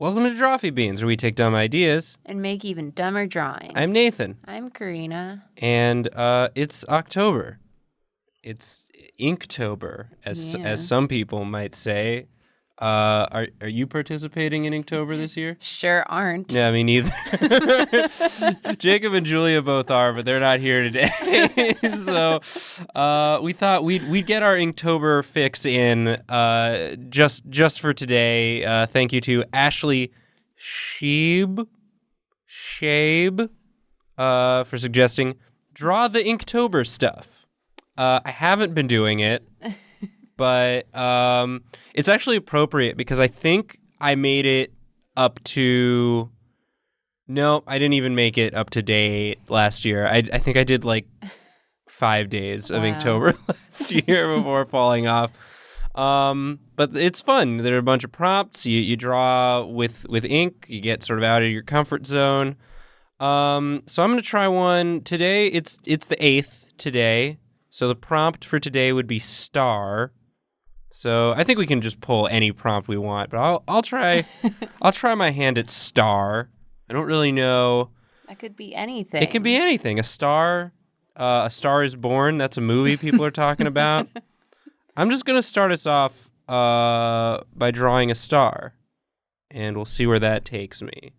Welcome to Drawfee Beans, where we take dumb ideas and make even dumber drawings. I'm Nathan. I'm Karina. And it's October. It's Inktober, as some people might say. Are you participating in Inktober this year? Sure aren't. Yeah, me neither. Jacob and Julia both are, but they're not here today. So we thought we'd get our Inktober fix in just for today. Thank you to Ashley Shabe for suggesting draw the Inktober stuff. I haven't been doing it. But it's actually appropriate because I think I made it up to... No, I didn't even make it up to date last year. I think I did like 5 days of Inktober last year before falling off. But it's fun. There are a bunch of prompts. You draw with ink. You get sort of out of your comfort zone. So I'm going to try one today. It's the 8th today. So the prompt for today would be star. So I think we can just pull any prompt we want, but I'll try my hand at star. I don't really know. That could be anything. It can be anything. A Star is Born. That's a movie people are talking about. I'm just gonna start us off by drawing a star, and we'll see where that takes me.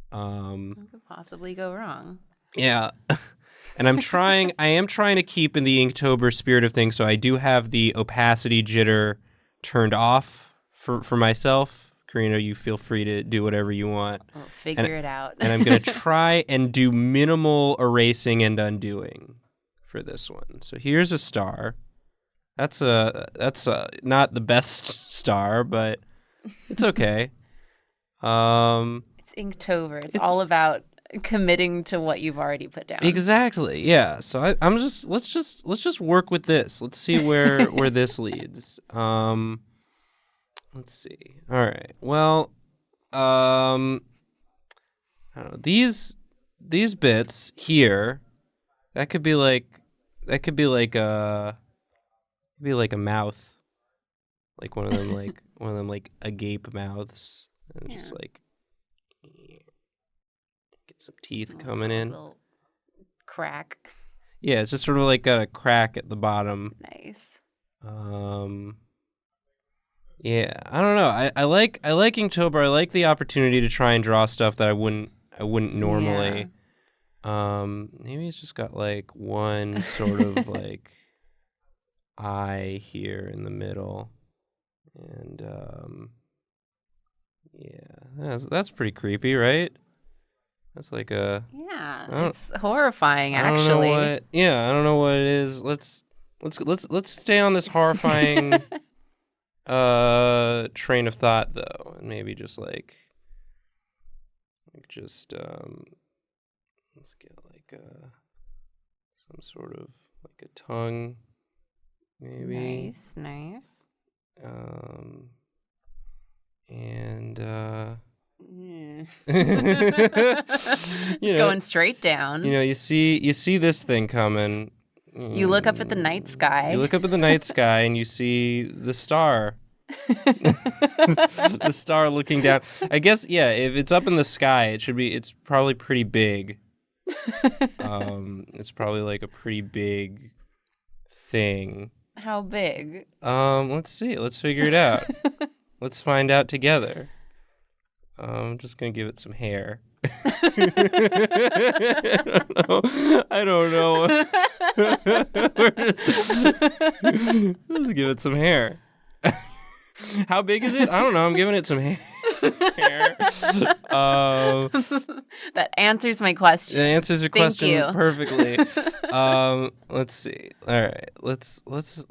What could possibly go wrong? Yeah. And I am trying to keep in the Inktober spirit of things, so I do have the opacity jitter turned off for myself. Karina, you feel free to do whatever you want. We'll figure it out. And I'm going to try and do minimal erasing and undoing for this one. So here's a star. That's not the best star, but it's okay. It's Inktober. It's all about committing to what you've already put down. Exactly. Yeah. So let's just work with this. Let's see where this leads. Let's see. All right. Well, I don't know. These bits here, that could be like a mouth. Like one of them like agape mouths. And just like some teeth coming in. Little crack. Yeah, it's just sort of like got a crack at the bottom. Nice. Yeah, I don't know. I like Inktober. I like the opportunity to try and draw stuff that I wouldn't normally. Yeah. Maybe it's just got like one sort of like eye here in the middle, and yeah, that's pretty creepy, right? That's like a... Yeah, it's horrifying, actually. I don't know what it is. Let's stay on this horrifying train of thought, though, and maybe just let's get like some sort of like a tongue, maybe. Nice. And it's going straight down. You see this thing coming. You look up at the night sky. You look up at the night sky and you see the star. The star looking down. I guess, yeah, if it's up in the sky, it's probably pretty big. It's probably like a pretty big thing. How big? Let's see. Let's figure it out. Let's find out together. I'm just going to give it some hair. I don't know. Let's give it some hair. How big is it? I don't know. I'm giving it some hair. That answers my question. That answers your question perfectly. Let's see. All right. Let's this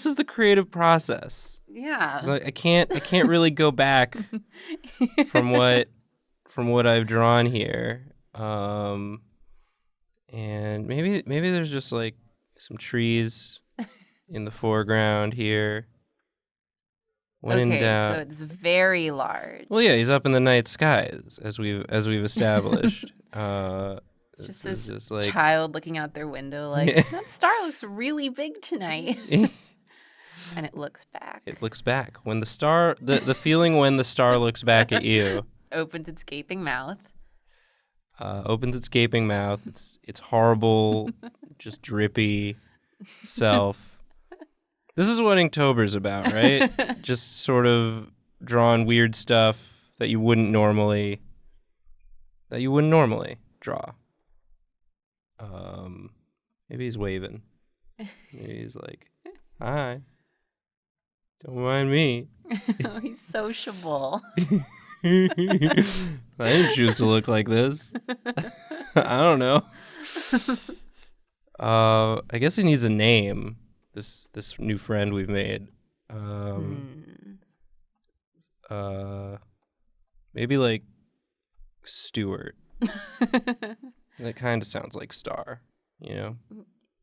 is the creative process. Yeah. So I can't really go back from what I've drawn here. And maybe there's just like some trees in the foreground here. When in doubt. So it's very large. Well, yeah, he's up in the night skies, as we've established. It's just this child looking out their window like, that star looks really big tonight. And it looks back. It looks back. When the star, the feeling when the star looks back at you. Opens its gaping mouth. Opens its gaping mouth. It's horrible, just drippy self. This is what Inktober's about, right? Just sort of drawing weird stuff that you wouldn't normally draw. Maybe he's waving. Maybe he's like, "Hi, don't mind me." Oh, he's sociable. I didn't choose to look like this. I don't know. I guess he needs a name. This new friend we've made. Maybe like Stuart. That kind of sounds like Star, you know?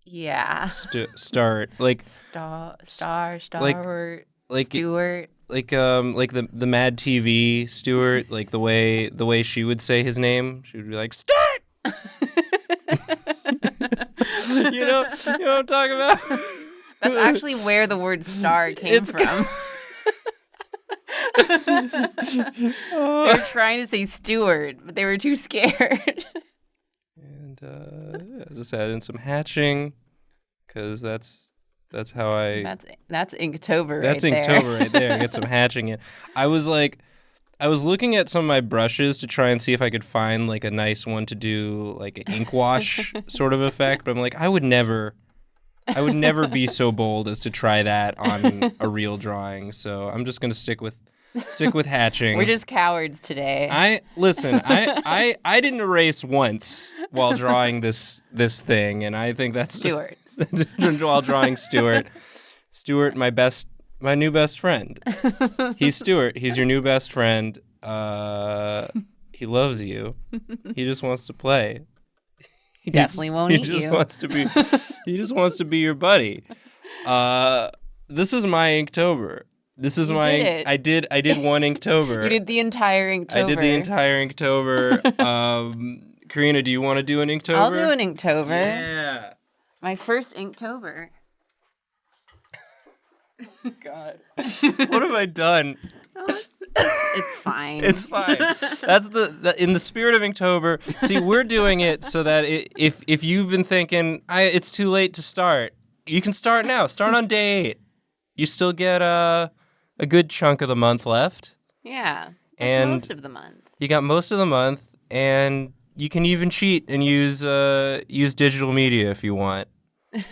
Yeah. Start like Star like Stuart. like the Mad TV Stuart, like the way she would say his name, she would be like, "Start." You know what I'm talking about? That's actually where the word star came from. They were trying to say Stuart, but they were too scared. And just add in some hatching, because that's how I. That's Inktober. That's Inktober right there. Get some hatching in. I was looking at some of my brushes to try and see if I could find like a nice one to do like an ink wash sort of effect. But I'm like, I would never be so bold as to try that on a real drawing. So I'm just gonna stick with hatching. We're just cowards today. I didn't erase once while drawing this thing, and I think that's Stuart. While drawing Stuart, my new best friend. He's Stuart. He's your new best friend. He loves you. He just wants to play. He definitely won't eat you. He just wants to be your buddy. This is my Inktober. This is I did one Inktober. You did the entire Inktober. I did the entire Inktober. Karina, do you want to do an Inktober? I'll do an Inktober. Yeah. My first Inktober. God. What have I done? Oh, it's fine. It's fine. That's the in the spirit of Inktober. See, we're doing it so that if you've been thinking it's too late to start, you can start now. Start on day 8. You still get a good chunk of the month left. Yeah. And most of the month. You got most of the month, and you can even cheat and use digital media if you want.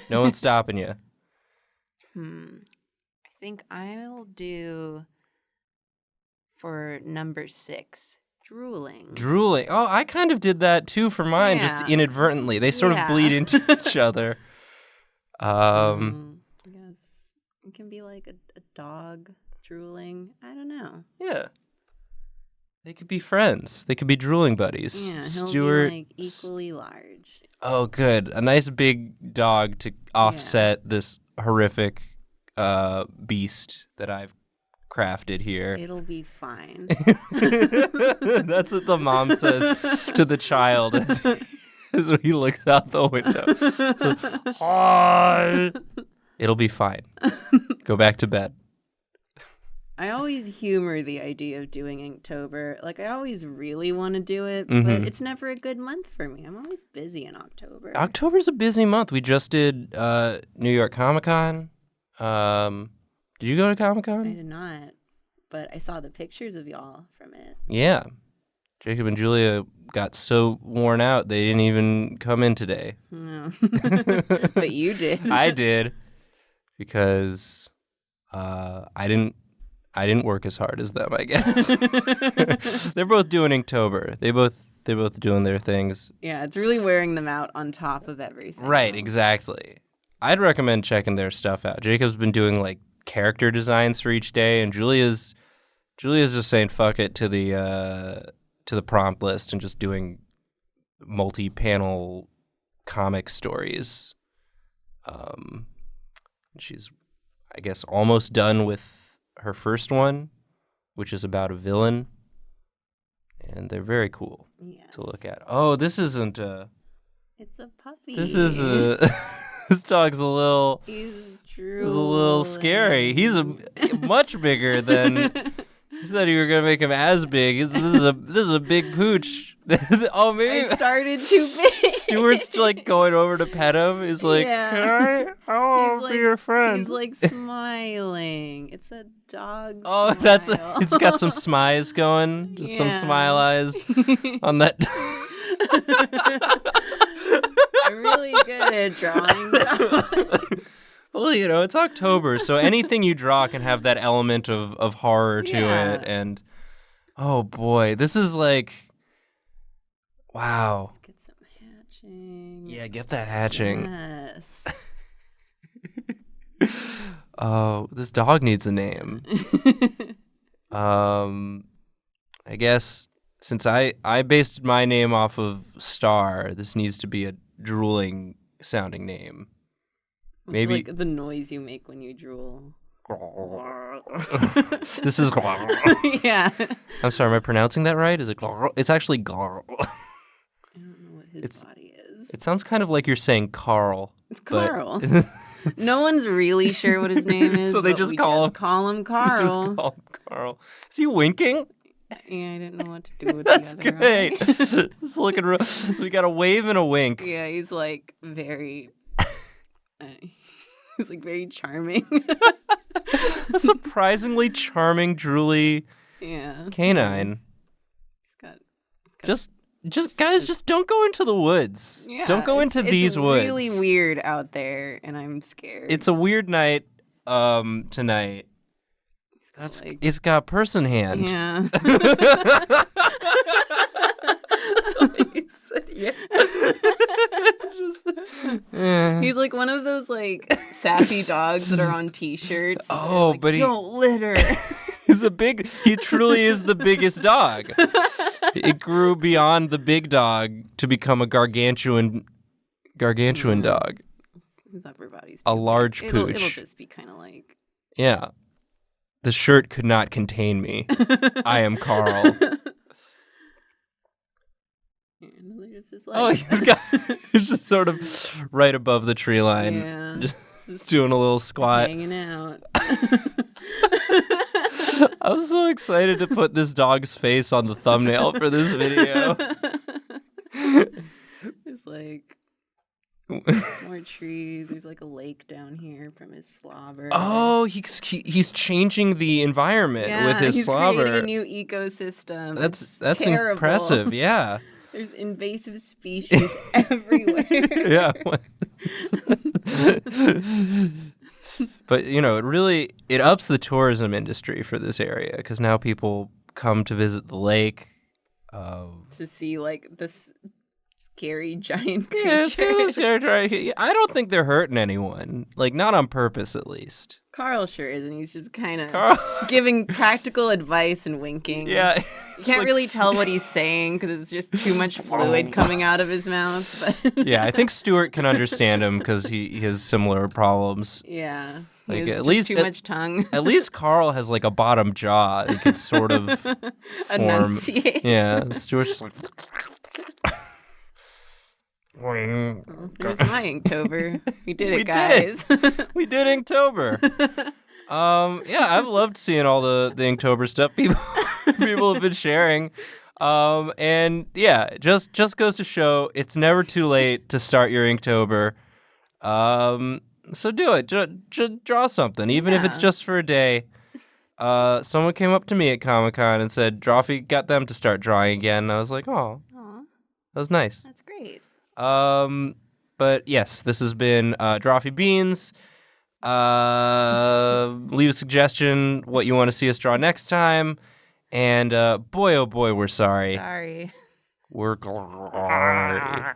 No one's stopping you. I think I'll do for number 6, drooling. Drooling. Oh, I kind of did that too for mine, just inadvertently. They sort of bleed into each other. I guess it can be like a dog drooling. I don't know. Yeah. They could be friends. They could be drooling buddies. Yeah, Stuart, he'll be like equally large. Oh, good. A nice big dog to offset this horrific beast that I've crafted here. It'll be fine. That's what the mom says to the child as he looks out the window. So, hi. It'll be fine. Go back to bed. I always humor the idea of doing Inktober. Like, I always really want to do it, but it's never a good month for me. I'm always busy in October. October's a busy month. We just did New York Comic Con. Did you go to Comic Con? I did not, but I saw the pictures of y'all from it. Yeah. Jacob and Julia got so worn out they didn't even come in today. No. But you did. I did, because I didn't work as hard as them, I guess. They're both doing Inktober. They're both doing their things. Yeah, it's really wearing them out on top of everything. Right, exactly. I'd recommend checking their stuff out. Jacob's been doing like character designs for each day, and Julia's just saying fuck it to the prompt list and just doing multi-panel comic stories. She's, I guess, almost done with her first one, which is about a villain, and they're very cool to look at. Oh, this isn't a... It's a puppy. This is a... This dog's a little... He's a little little scary. He's much bigger than. You said you were gonna make him as big. This is a big pooch. Oh, maybe I started too big. Stuart's like going over to pet him. He's like, "Can I want to be your friend." He's like smiling. It's a dog. Oh, smile. He's got some smiles going, just some smile eyes on that. I'm really good at drawing dogs. Well, it's October, so anything you draw can have that element of horror to it. And, oh boy, this is like, wow. Let's get some hatching. Yeah, get that hatching. Yes. Oh, this dog needs a name. I guess since I based my name off of Star, this needs to be a drooling sounding name. Maybe like the noise you make when you drool. This is. Yeah. I'm sorry, am I pronouncing that right? Is it? It's actually. I don't know what his body is. It sounds kind of like you're saying Carl. It's Carl. No one's really sure what his name is. So they just call him Carl. Just call him Carl. Is he winking? Yeah, I didn't know what to do with That's the other great. eye. It's looking. So we got a wave and a wink. Yeah, he's like very. He's like very charming. A surprisingly charming, drooly canine. He's got just guys, just don't go into the woods. Yeah, don't go into these woods. It's really weird out there, and I'm scared. It's a weird night tonight. It's got person hand. Yeah. He's like one of those like sassy dogs that are on t-shirts. Oh, like, but don't litter. He truly is the biggest dog. It grew beyond the big dog to become a gargantuan dog. His upper body's a large pooch. It'll just be kind of like. Yeah. The shirt could not contain me. I am Carl. He's just sort of right above the tree line. Yeah. Just doing a little squat. Hanging out. I'm so excited to put this dog's face on the thumbnail for this video. There's like more trees. There's like a lake down here from his slobber. Oh, he's changing the environment with his slobber. Creating a new ecosystem. That's impressive. Yeah. There's invasive species everywhere. Yeah. But it ups the tourism industry for this area because now people come to visit the lake to see like this scary giant creatures. Yeah, I don't think they're hurting anyone. Like not on purpose, at least. Carl sure is, and he's just kind of giving practical advice and winking. Yeah. You can't really tell what he's saying because it's just too much fluid coming out of his mouth. But yeah, I think Stuart can understand him because he has similar problems. Yeah. Like at least too much tongue. At least Carl has like a bottom jaw. He can sort of form. Enunciate. Yeah, Stuart's just like. There's my Inktober. We did it, guys. We did Inktober. Yeah, I've loved seeing all the Inktober stuff people have been sharing. And yeah, just goes to show it's never too late to start your Inktober. So do it. Just draw something, even if it's just for a day. Someone came up to me at Comic-Con and said Drawfee got them to start drawing again. And I was like, oh, that was nice. That's great. But yes, this has been Drawfee Beans. Leave a suggestion what you want to see us draw next time. And boy, oh boy, we're sorry. Sorry. We're sorry.